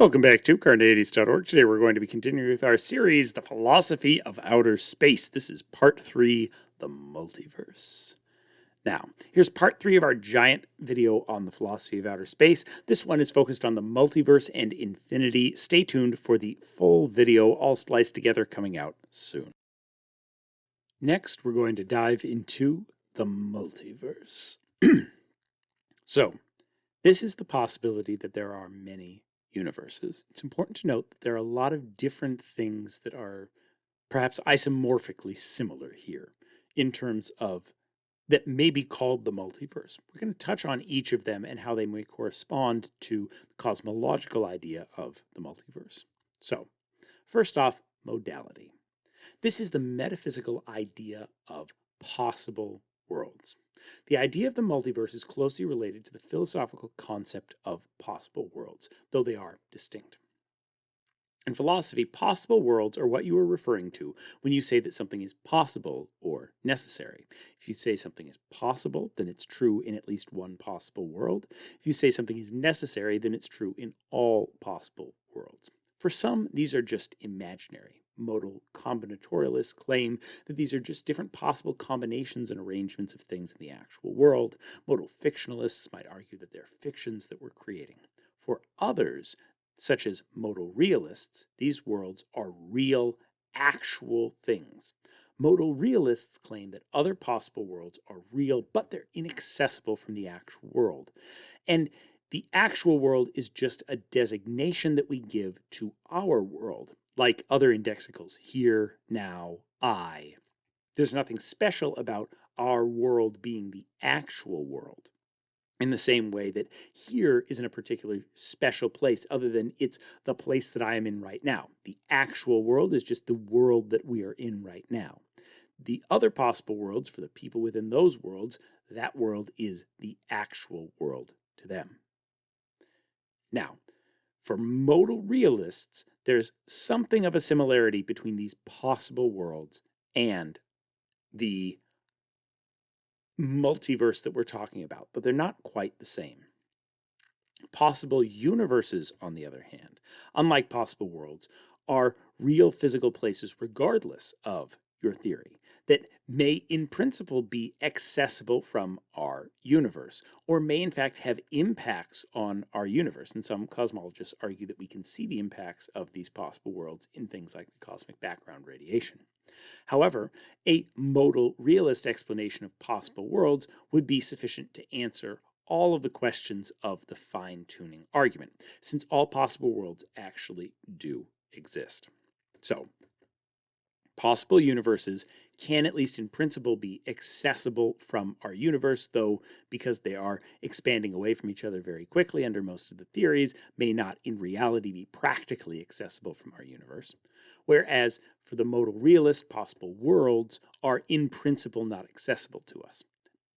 Welcome back to Carneades.org. Today we're going to be continuing with our series, The Philosophy of Outer Space. This is part 3, The Multiverse. Now, here's part 3 of our giant video on the philosophy of outer space. This one is focused on the multiverse and infinity. Stay tuned for the full video, all spliced together, coming out soon. Next, we're going to dive into the multiverse. So, this is the possibility that there are many universes. It's important to note that there are a lot of different things that are perhaps isomorphically similar here in terms of that may be called the multiverse. We're going to touch on each of them and how they may correspond to the cosmological idea of the multiverse. So, first off, modality. This is the metaphysical idea of possible worlds. The idea of the multiverse is closely related to the philosophical concept of possible worlds, though they are distinct. In philosophy, possible worlds are what you are referring to when you say that something is possible or necessary. If you say something is possible, then it's true in at least one possible world. If you say something is necessary, then it's true in all possible worlds. For some, these are just imaginary. Modal combinatorialists claim that these are just different possible combinations and arrangements of things in the actual world. Modal fictionalists might argue that they're fictions that we're creating. For others, such as modal realists, these worlds are real, actual things. Modal realists claim that other possible worlds are real, but they're inaccessible from the actual world. And the actual world is just a designation that we give to our world, like other indexicals, here, now, I. There's nothing special about our world being the actual world, in the same way that here isn't a particularly special place other than it's the place that I am in right now. The actual world is just the world that we are in right now. The other possible worlds, for the people within those worlds, that world is the actual world to them. Now, for modal realists, there's something of a similarity between these possible worlds and the multiverse that we're talking about, but they're not quite the same. Possible universes, on the other hand, unlike possible worlds, are real physical places regardless of your theory, that may in principle be accessible from our universe, or may in fact have impacts on our universe. And some cosmologists argue that we can see the impacts of these possible worlds in things like the cosmic background radiation. However, a modal realist explanation of possible worlds would be sufficient to answer all of the questions of the fine-tuning argument, since all possible worlds actually do exist. So, possible universes can, at least in principle, be accessible from our universe, though because they are expanding away from each other very quickly under most of the theories, may not in reality be practically accessible from our universe. Whereas for the modal realist, possible worlds are in principle not accessible to us.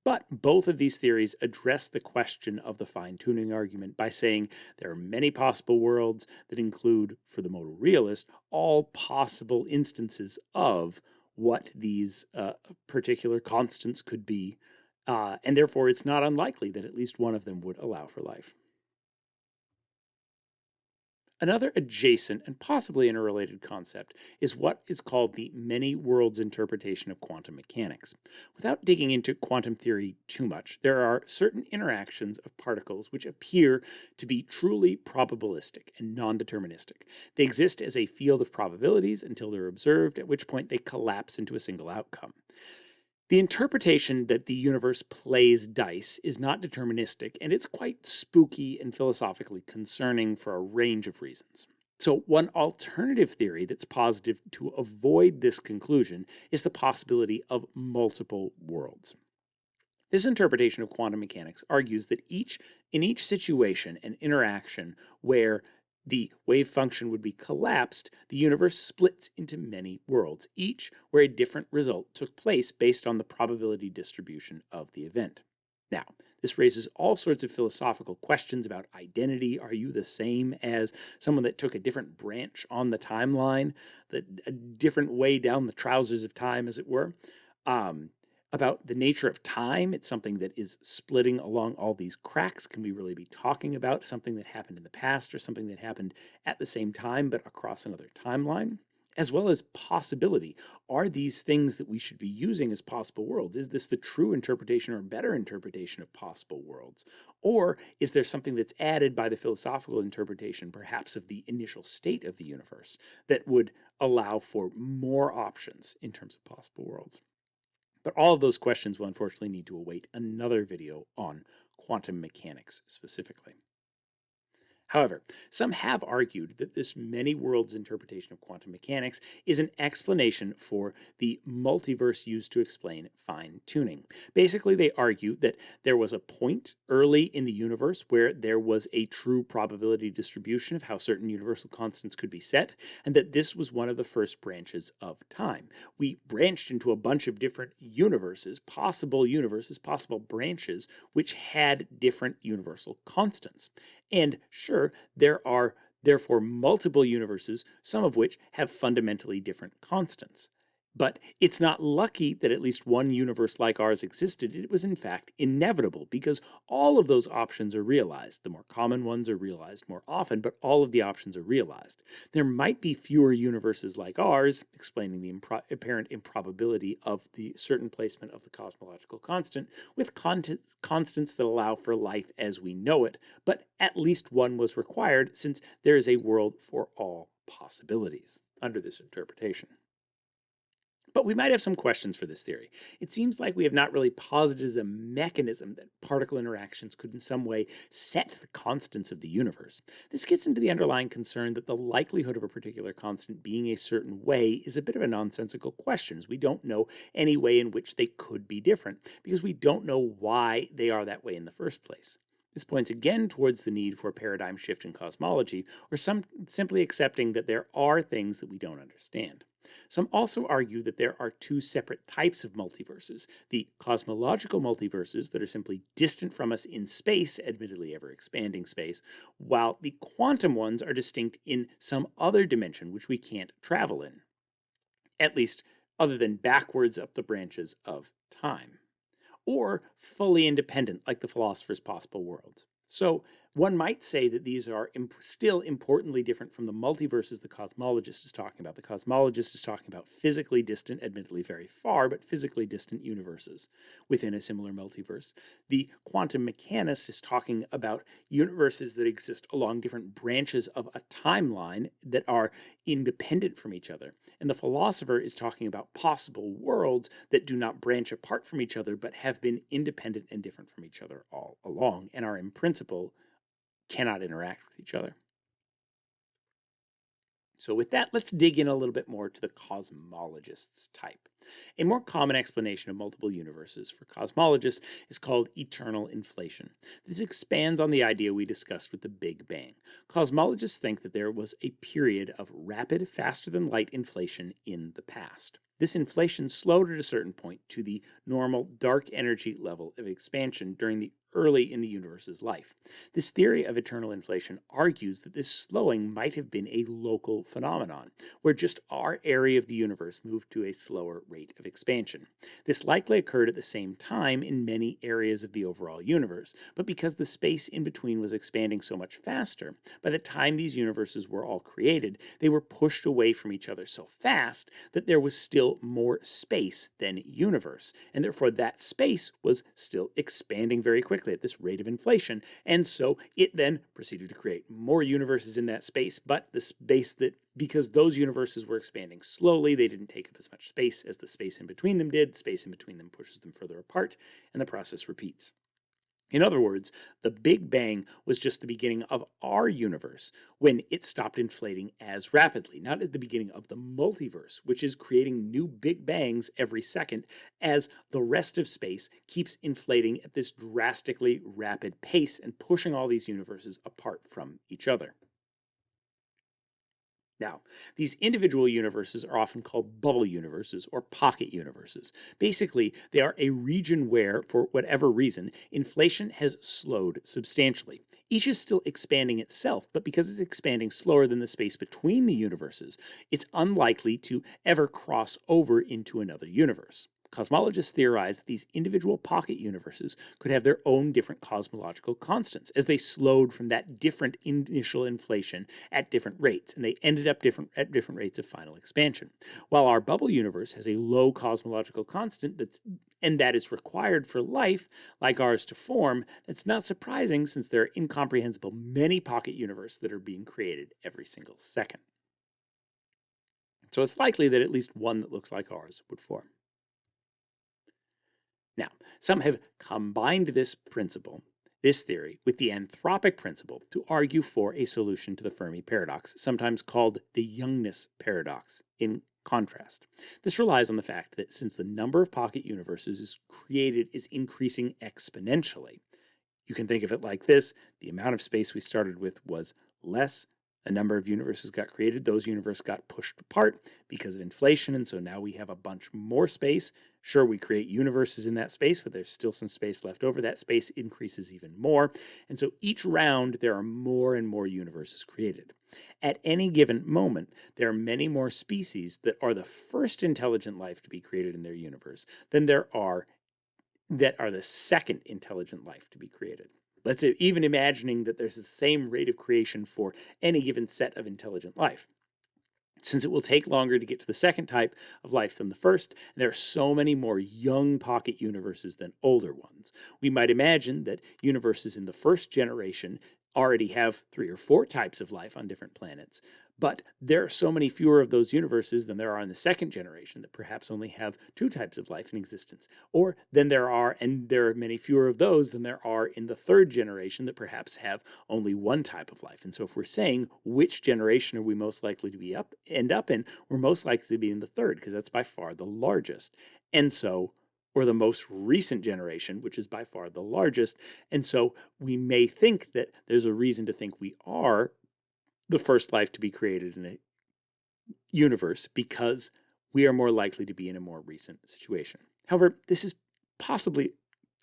But both of these theories address the question of the fine-tuning argument by saying there are many possible worlds that include, for the modal realist, all possible instances of what these particular constants could be, and therefore it's not unlikely that at least one of them would allow for life. Another adjacent and possibly interrelated concept is what is called the many worlds interpretation of quantum mechanics. Without digging into quantum theory too much, there are certain interactions of particles which appear to be truly probabilistic and non-deterministic. They exist as a field of probabilities until they're observed, at which point they collapse into a single outcome. The interpretation that the universe plays dice is not deterministic, and it's quite spooky and philosophically concerning for a range of reasons. So one alternative theory that's positive to avoid this conclusion is the possibility of multiple worlds. This interpretation of quantum mechanics argues that in each situation and interaction where the wave function would be collapsed, the universe splits into many worlds, each where a different result took place based on the probability distribution of the event. Now, this raises all sorts of philosophical questions about identity. Are you the same as someone that took a different branch on the timeline, a different way down the trousers of time, as it were? about the nature of time. It's something that is splitting along all these cracks. Can we really be talking about something that happened in the past or something that happened at the same time but across another timeline? As well as possibility. Are these things that we should be using as possible worlds? Is this the true interpretation or better interpretation of possible worlds? Or is there something that's added by the philosophical interpretation, perhaps of the initial state of the universe, that would allow for more options in terms of possible worlds? But all of those questions will unfortunately need to await another video on quantum mechanics specifically. However, some have argued that this many worlds interpretation of quantum mechanics is an explanation for the multiverse used to explain fine tuning. Basically, they argue that there was a point early in the universe where there was a true probability distribution of how certain universal constants could be set, and that this was one of the first branches of time. We branched into a bunch of different universes, possible branches, which had different universal constants. And sure, there are therefore multiple universes, some of which have fundamentally different constants. But it's not lucky that at least one universe like ours existed. It was in fact inevitable because all of those options are realized. The more common ones are realized more often, but all of the options are realized. There might be fewer universes like ours, explaining the apparent improbability of the certain placement of the cosmological constant, with constants that allow for life as we know it, but at least one was required since there is a world for all possibilities under this interpretation. But we might have some questions for this theory. It seems like we have not really posited a mechanism that particle interactions could in some way set the constants of the universe. This gets into the underlying concern that the likelihood of a particular constant being a certain way is a bit of a nonsensical question, as we don't know any way in which they could be different, because we don't know why they are that way in the first place. This points again towards the need for a paradigm shift in cosmology, or simply accepting that there are things that we don't understand. Some also argue that there are two separate types of multiverses, the cosmological multiverses that are simply distant from us in space, admittedly ever expanding space, while the quantum ones are distinct in some other dimension which we can't travel in, at least other than backwards up the branches of time, or fully independent like the philosopher's possible worlds. So one might say that these are still importantly different from the multiverses the cosmologist is talking about. The cosmologist is talking about physically distant, admittedly very far, but physically distant universes within a similar multiverse. The quantum mechanist is talking about universes that exist along different branches of a timeline that are independent from each other. And the philosopher is talking about possible worlds that do not branch apart from each other, but have been independent and different from each other all along, and are in principle cannot interact with each other. So with that, let's dig in a little bit more to the cosmologist's type. A more common explanation of multiple universes for cosmologists is called eternal inflation. This expands on the idea we discussed with the Big Bang. Cosmologists think that there was a period of rapid, faster-than-light inflation in the past. This inflation slowed at a certain point to the normal dark energy level of expansion during the early in the universe's life. This theory of eternal inflation argues that this slowing might have been a local phenomenon, where just our area of the universe moved to a slower rate of expansion. This likely occurred at the same time in many areas of the overall universe, but because the space in between was expanding so much faster, by the time these universes were all created, they were pushed away from each other so fast that there was still more space than universe, and therefore that space was still expanding very quickly at this rate of inflation, and so it then proceeded to create more universes in that space, but the space that, because those universes were expanding slowly, they didn't take up as much space as the space in between them did. The space in between them pushes them further apart, and the process repeats. In other words, the Big Bang was just the beginning of our universe when it stopped inflating as rapidly, not at the beginning of the multiverse, which is creating new Big Bangs every second as the rest of space keeps inflating at this drastically rapid pace and pushing all these universes apart from each other. Now, these individual universes are often called bubble universes or pocket universes. Basically, they are a region where, for whatever reason, inflation has slowed substantially. Each is still expanding itself, but because it's expanding slower than the space between the universes, it's unlikely to ever cross over into another universe. Cosmologists theorize that these individual pocket universes could have their own different cosmological constants as they slowed from that different initial inflation at different rates, and they ended up at different rates of final expansion. While our bubble universe has a low cosmological constant that is required for life like ours to form, that's not surprising since there are incomprehensible many pocket universes that are being created every single second. So it's likely that at least one that looks like ours would form. Now, some have combined this theory, with the anthropic principle to argue for a solution to the Fermi paradox, sometimes called the Youngness paradox, in contrast. This relies on the fact that since the number of pocket universes is increasing exponentially, you can think of it like this: the amount of space we started with was less. A number of universes got created. Those universes got pushed apart because of inflation, and so now we have a bunch more space. Sure, we create universes in that space, but there's still some space left over. That space increases even more, and so each round there are more and more universes created. At any given moment, there are many more species that are the first intelligent life to be created in their universe than there are that are the second intelligent life to be created. Let's say, even imagining that there's the same rate of creation for any given set of intelligent life. Since it will take longer to get to the second type of life than the first, and there are so many more young pocket universes than older ones, we might imagine that universes in the first generation already have 3 or 4 types of life on different planets. But there are so many fewer of those universes than there are in the second generation that perhaps only have 2 types of life in existence. Or there are many fewer of those than there are in the third generation that perhaps have only 1 type of life. And so if we're saying which generation are we most likely to end up in, we're most likely to be in the third, because that's by far the largest. And so, or the most recent generation, which is by far the largest. And so we may think that there's a reason to think we are the first life to be created in a universe because we are more likely to be in a more recent situation. However, this is possibly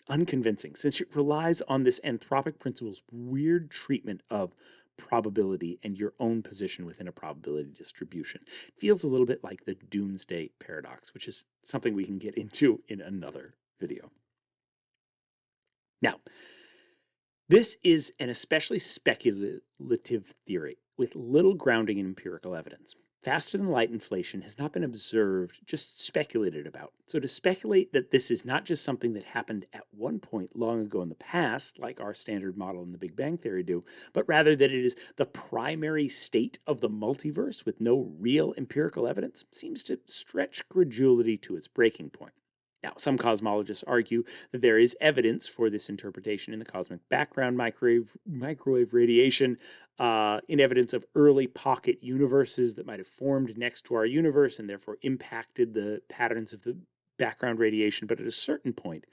unconvincing since it relies on this anthropic principle's weird treatment of probability and your own position within a probability distribution. It feels a little bit like the doomsday paradox, which is something we can get into in another video. Now, this is an especially speculative theory with little grounding in empirical evidence. Faster-than-light inflation has not been observed, just speculated about. So to speculate that this is not just something that happened at one point long ago in the past, like our standard model and the Big Bang Theory do, but rather that it is the primary state of the multiverse with no real empirical evidence, seems to stretch credulity to its breaking point. Now, some cosmologists argue that there is evidence for this interpretation in the cosmic background microwave radiation, in evidence of early pocket universes that might have formed next to our universe and therefore impacted the patterns of the background radiation. But at a certain point,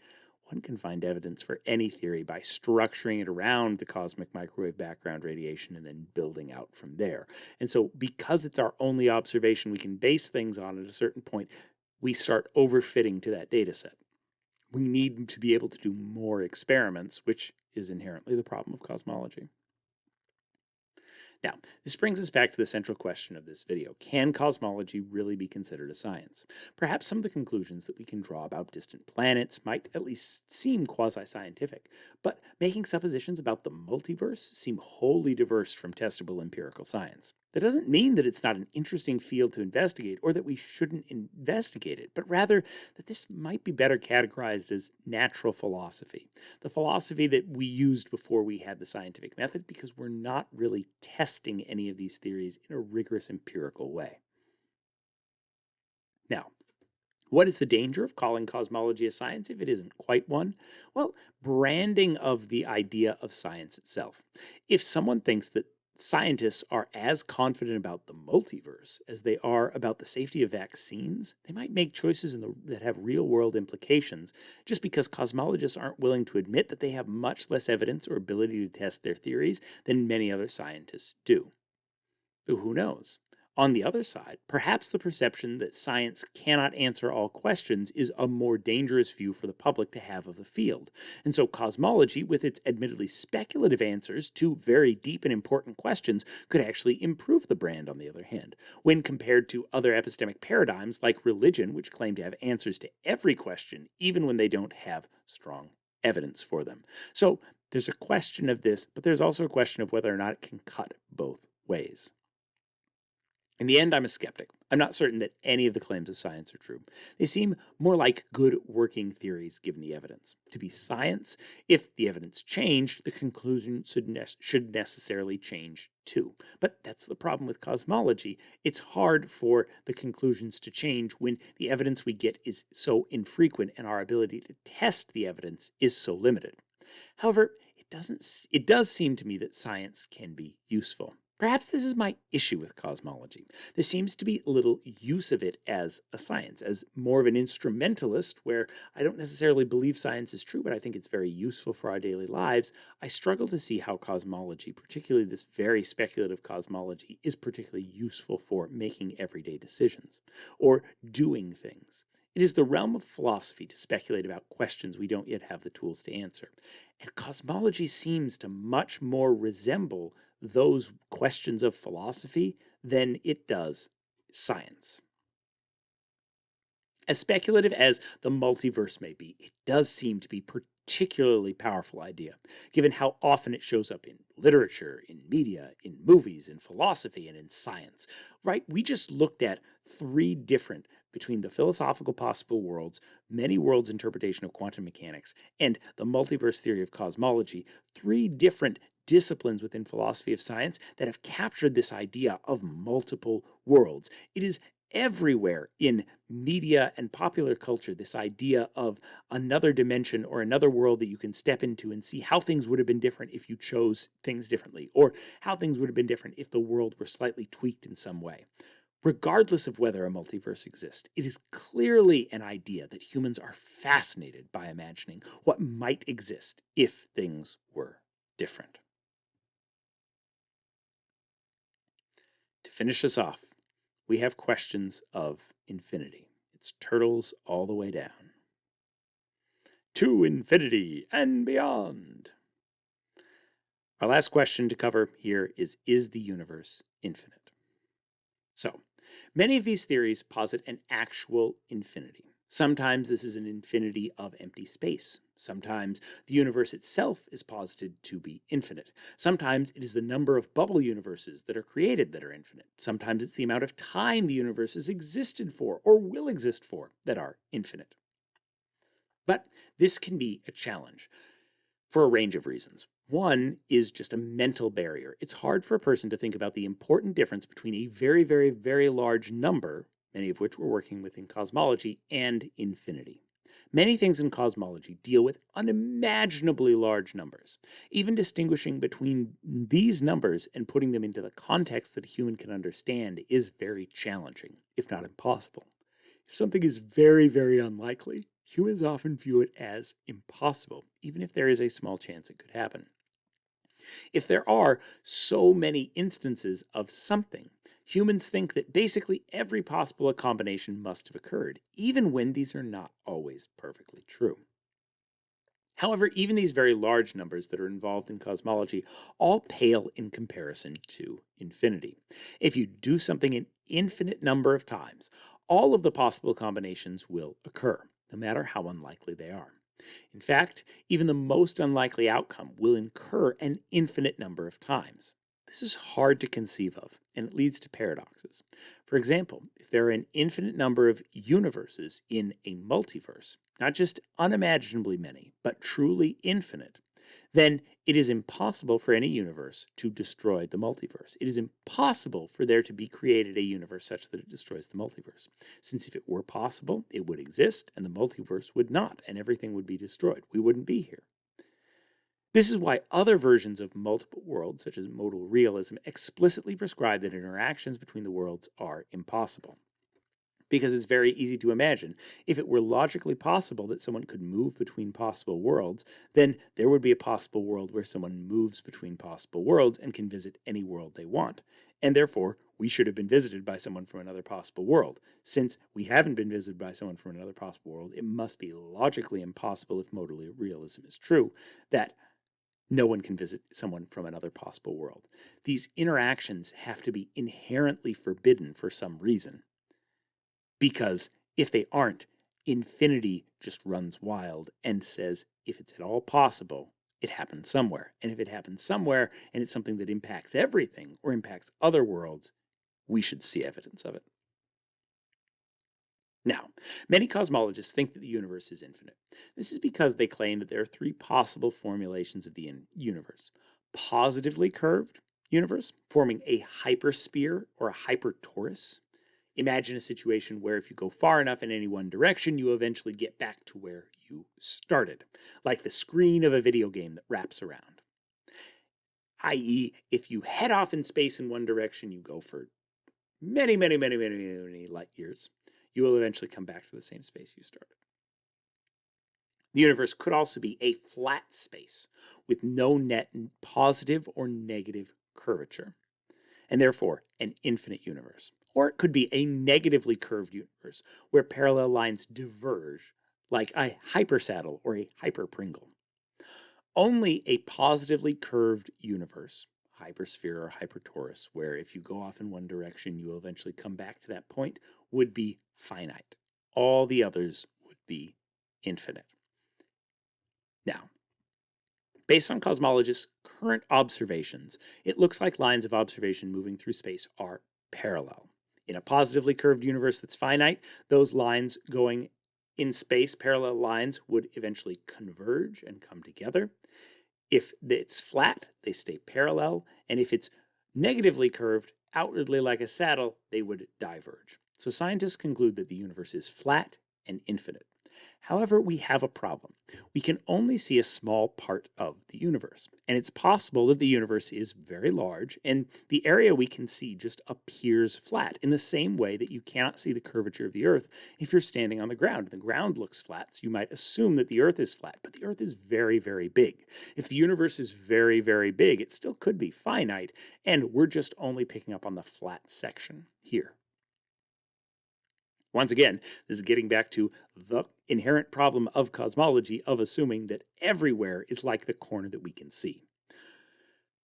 one can find evidence for any theory by structuring it around the cosmic microwave background radiation and then building out from there. And so because it's our only observation we can base things on at a certain point, we start overfitting to that data set. We need to be able to do more experiments, which is inherently the problem of cosmology. Now, this brings us back to the central question of this video. Can cosmology really be considered a science? Perhaps some of the conclusions that we can draw about distant planets might at least seem quasi-scientific, but making suppositions about the multiverse seem wholly diverse from testable empirical science. That doesn't mean that it's not an interesting field to investigate or that we shouldn't investigate it, but rather that this might be better categorized as natural philosophy, the philosophy that we used before we had the scientific method, because we're not really testing any of these theories in a rigorous empirical way. Now, what is the danger of calling cosmology a science if it isn't quite one? Well, branding of the idea of science itself. If someone thinks that scientists are as confident about the multiverse as they are about the safety of vaccines, they might make choices that have real-world implications just because cosmologists aren't willing to admit that they have much less evidence or ability to test their theories than many other scientists do. So who knows? On the other side, perhaps the perception that science cannot answer all questions is a more dangerous view for the public to have of the field. And so cosmology, with its admittedly speculative answers to very deep and important questions, could actually improve the brand, on the other hand, when compared to other epistemic paradigms like religion, which claim to have answers to every question, even when they don't have strong evidence for them. So there's a question of this, but there's also a question of whether or not it can cut both ways. In the end, I'm a skeptic. I'm not certain that any of the claims of science are true. They seem more like good working theories given the evidence. To be science, if the evidence changed, the conclusion should necessarily change too. But that's the problem with cosmology. It's hard for the conclusions to change when the evidence we get is so infrequent and our ability to test the evidence is so limited. However, it does seem to me that science can be useful. Perhaps this is my issue with cosmology. There seems to be little use of it as a science, as more of an instrumentalist, where I don't necessarily believe science is true, but I think it's very useful for our daily lives. I struggle to see how cosmology, particularly this very speculative cosmology, is particularly useful for making everyday decisions or doing things. It is the realm of philosophy to speculate about questions we don't yet have the tools to answer. And cosmology seems to much more resemble those questions of philosophy than it does science. As speculative as the multiverse may be, it does seem to be a particularly powerful idea, given how often it shows up in literature, in media, in movies, in philosophy, and in science. Right? We just looked at three different, between the philosophical possible worlds, many worlds interpretation of quantum mechanics, and the multiverse theory of cosmology, three different disciplines within philosophy of science that have captured this idea of multiple worlds. It is everywhere in media and popular culture, this idea of another dimension or another world that you can step into and see how things would have been different if you chose things differently, or how things would have been different if the world were slightly tweaked in some way. Regardless of whether a multiverse exists, it is clearly an idea that humans are fascinated by imagining what might exist if things were different. To finish us off, we have questions of infinity. It's turtles all the way down. To infinity and beyond. Our last question to cover here is the universe infinite? So, many of these theories posit an actual infinity. Sometimes this is an infinity of empty space. Sometimes the universe itself is posited to be infinite. Sometimes it is the number of bubble universes that are created that are infinite. Sometimes it's the amount of time the universe has existed for or will exist for that are infinite. But this can be a challenge for a range of reasons. One is just a mental barrier. It's hard for a person to think about the important difference between a very, very, very large number, many of which we're working with in cosmology, and infinity. Many things in cosmology deal with unimaginably large numbers. Even distinguishing between these numbers and putting them into the context that a human can understand is very challenging, if not impossible. If something is very, very unlikely, humans often view it as impossible, even if there is a small chance it could happen. If there are so many instances of something, humans think that basically every possible combination must have occurred, even when these are not always perfectly true. However, even these very large numbers that are involved in cosmology all pale in comparison to infinity. If you do something an infinite number of times, all of the possible combinations will occur, no matter how unlikely they are. In fact, even the most unlikely outcome will occur an infinite number of times. This is hard to conceive of, and it leads to paradoxes. For example, if there are an infinite number of universes in a multiverse, not just unimaginably many, but truly infinite, then it is impossible for any universe to destroy the multiverse. It is impossible for there to be created a universe such that it destroys the multiverse. Since if it were possible, it would exist, and the multiverse would not, and everything would be destroyed. We wouldn't be here. This is why other versions of multiple worlds, such as modal realism, explicitly prescribe that interactions between the worlds are impossible. because it's very easy to imagine. If it were logically possible that someone could move between possible worlds, then there would be a possible world where someone moves between possible worlds and can visit any world they want. And therefore, we should have been visited by someone from another possible world. Since we haven't been visited by someone from another possible world, it must be logically impossible, if modal realism is true, that no one can visit someone from another possible world. These interactions have to be inherently forbidden for some reason. Because if they aren't, infinity just runs wild and says, if it's at all possible, it happens somewhere. And if it happens somewhere and it's something that impacts everything or impacts other worlds, we should see evidence of it. Now, many cosmologists think that the universe is infinite. This is because they claim that there are three possible formulations of the universe. Positively curved universe, forming a hypersphere or a hypertorus. Imagine a situation where if you go far enough in any one direction, you will eventually get back to where you started, like the screen of a video game that wraps around. I.e., if you head off in space in one direction, you go for many light years, you will eventually come back to the same space you started. The universe could also be a flat space with no net positive or negative curvature, and therefore an infinite universe. Or it could be a negatively curved universe where parallel lines diverge, like a hypersaddle or a hyperpringle. Only a positively curved universe, hypersphere or hypertorus, where if you go off in one direction, you will eventually come back to that point, would be finite. All the others would be infinite. Now, based on cosmologists' current observations, it looks like lines of observation moving through space are parallel. In a positively curved universe that's finite, those lines going in space, parallel lines, would eventually converge and come together. If it's flat, they stay parallel, and if it's negatively curved, outwardly like a saddle, they would diverge. So scientists conclude that the universe is flat and infinite. However, we have a problem. We can only see a small part of the universe, and it's possible that the universe is very large, and the area we can see just appears flat in the same way that you cannot see the curvature of the Earth if you're standing on the ground. The ground looks flat, so you might assume that the Earth is flat, but the Earth is very, very big. If the universe is very, very big, it still could be finite, and we're just only picking up on the flat section here. Once again, this is getting back to the inherent problem of cosmology of assuming that everywhere is like the corner that we can see.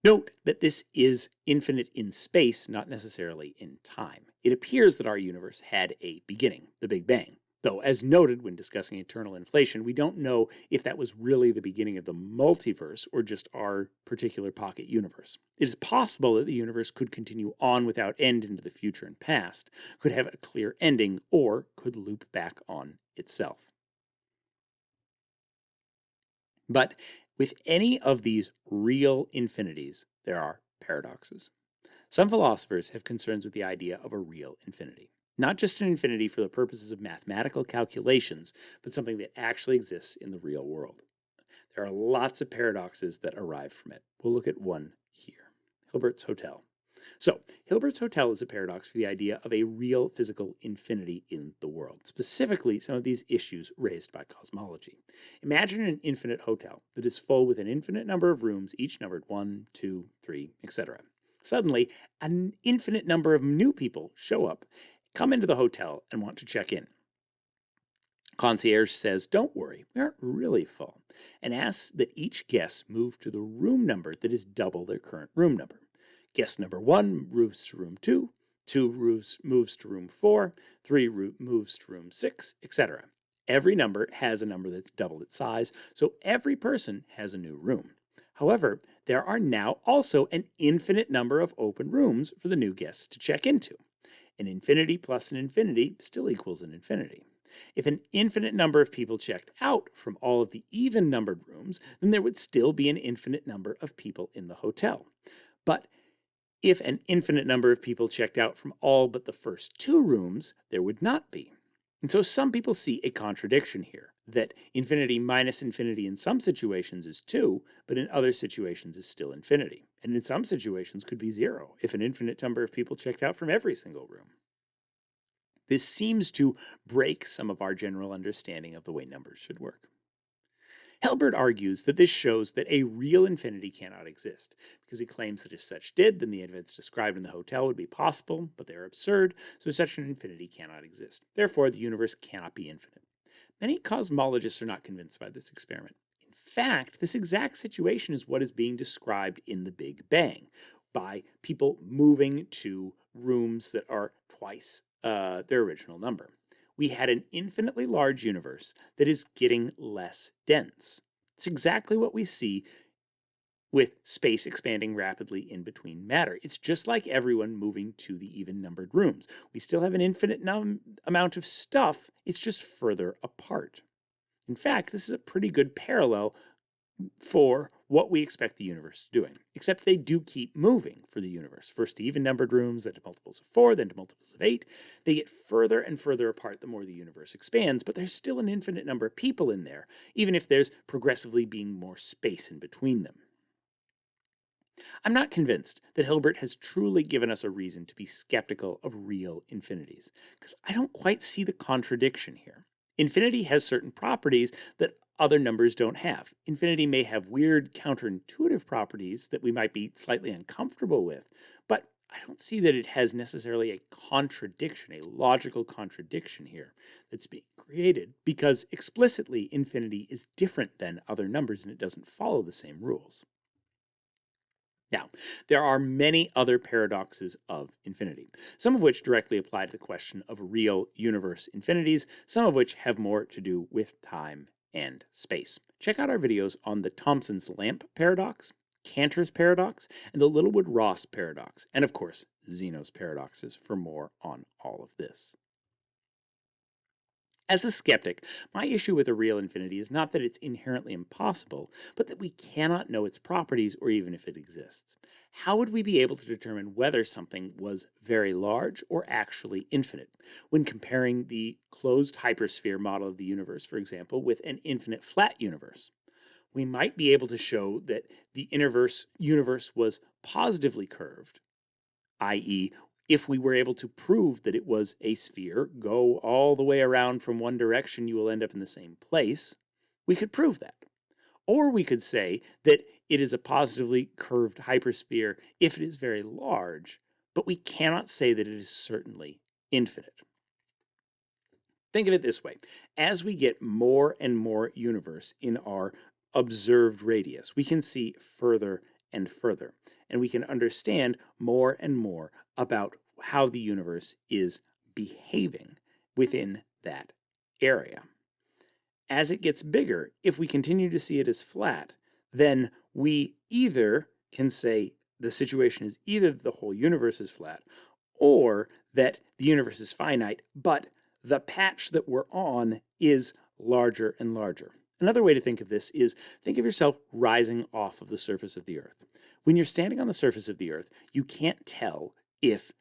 Note that this is infinite in space, not necessarily in time. It appears that our universe had a beginning, the Big Bang. Though, as noted when discussing eternal inflation, we don't know if that was really the beginning of the multiverse or just our particular pocket universe. It is possible that the universe could continue on without end into the future and past, could have a clear ending, or could loop back on itself. But with any of these real infinities, there are paradoxes. Some philosophers have concerns with the idea of a real infinity. Not just an infinity for the purposes of mathematical calculations, but something that actually exists in the real world. There are lots of paradoxes that arrive from it. We'll look at one here. Hilbert's Hotel. So, Hilbert's Hotel is a paradox for the idea of a real physical infinity in the world, specifically some of these issues raised by cosmology. Imagine an infinite hotel that is full with an infinite number of rooms, each numbered 1, 2, 3, etc. Suddenly, an infinite number of new people show up, come into the hotel, and want to check in. Concierge says, "Don't worry, we aren't really full," and asks that each guest move to the room number that is double their current room number. Guest number 1 moves to room 2, 2 moves to room 4, 3 moves to room 6, etc. Every number has a number that's double its size, so every person has a new room. However, there are now also an infinite number of open rooms for the new guests to check into. An infinity plus an infinity still equals an infinity. If an infinite number of people checked out from all of the even-numbered rooms, then there would still be an infinite number of people in the hotel. But if an infinite number of people checked out from all but the first 2 rooms, there would not be. And so some people see a contradiction here, that infinity minus infinity in some situations is 2, but in other situations is still infinity. And in some situations could be 0, if an infinite number of people checked out from every single room. This seems to break some of our general understanding of the way numbers should work. Hilbert argues that this shows that a real infinity cannot exist, because he claims that if such did, then the events described in the hotel would be possible, but they are absurd, so such an infinity cannot exist. Therefore, the universe cannot be infinite. Many cosmologists are not convinced by this experiment. In fact, this exact situation is what is being described in the Big Bang, by people moving to rooms that are twice their original number. We had an infinitely large universe that is getting less dense. It's exactly what we see with space expanding rapidly in between matter. It's just like everyone moving to the even-numbered rooms. We still have an infinite amount of stuff, it's just further apart. In fact, this is a pretty good parallel for what we expect the universe doing, except they do keep moving for the universe. First to even-numbered rooms, then to multiples of 4, then to multiples of 8. They get further and further apart the more the universe expands, but there's still an infinite number of people in there, even if there's progressively being more space in between them. I'm not convinced that Hilbert has truly given us a reason to be skeptical of real infinities, because I don't quite see the contradiction here. Infinity has certain properties that other numbers don't have. Infinity may have weird counterintuitive properties that we might be slightly uncomfortable with, but I don't see that it has necessarily a contradiction, a logical contradiction here that's being created, because explicitly infinity is different than other numbers and it doesn't follow the same rules. Now, there are many other paradoxes of infinity, some of which directly apply to the question of real universe infinities, some of which have more to do with time and space. Check out our videos on the Thomson's lamp paradox, Cantor's paradox, and the Littlewood-Ross paradox, and of course, Zeno's paradoxes for more on all of this. As a skeptic, my issue with a real infinity is not that it's inherently impossible, but that we cannot know its properties or even if it exists. How would we be able to determine whether something was very large or actually infinite? When comparing the closed hypersphere model of the universe, for example, with an infinite flat universe, we might be able to show that the universe was positively curved, i.e., if we were able to prove that it was a sphere, go all the way around from one direction, you will end up in the same place, we could prove that. Or we could say that it is a positively curved hypersphere if it is very large, but we cannot say that it is certainly infinite. Think of it this way. As we get more and more universe in our observed radius, we can see further and further, and we can understand more and more about how the universe is behaving within that area. As it gets bigger, if we continue to see it as flat, then we either can say the situation is either the whole universe is flat, or that the universe is finite, but the patch that we're on is larger and larger. Another way to think of this is think of yourself rising off of the surface of the Earth. When you're standing on the surface of the Earth, you can't tell if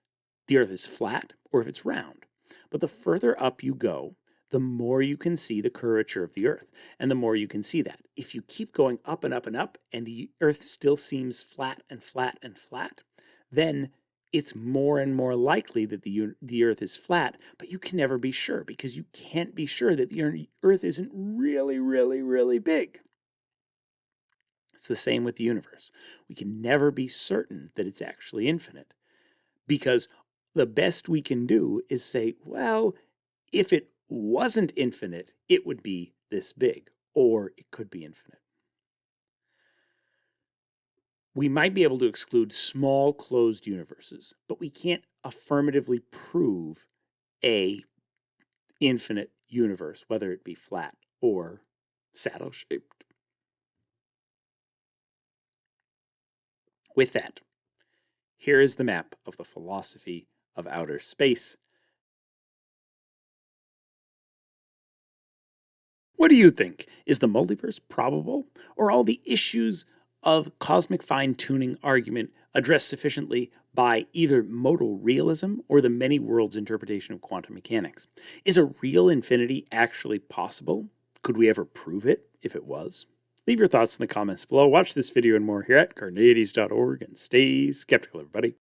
the Earth is flat or if it's round. But the further up you go, the more you can see the curvature of the Earth, and the more you can see that. If you keep going up and up and up, and the Earth still seems flat and flat and flat, then it's more and more likely that the Earth is flat, but you can never be sure, because you can't be sure that the Earth isn't really, really, really big. It's the same with the universe. We can never be certain that it's actually infinite, because the best we can do is say, well, if it wasn't infinite, it would be this big, or it could be infinite. We might be able to exclude small closed universes, but we can't affirmatively prove a infinite universe, whether it be flat or saddle-shaped. With that, here is the map of the philosophy of outer space. What do you think? Is the multiverse probable, or all the issues of cosmic fine-tuning argument addressed sufficiently by either modal realism or the many worlds interpretation of quantum mechanics? Is a real infinity actually possible? Could we ever prove it if it was? Leave your thoughts in the comments below. Watch this video and more here at Carneades.org, and stay skeptical, everybody.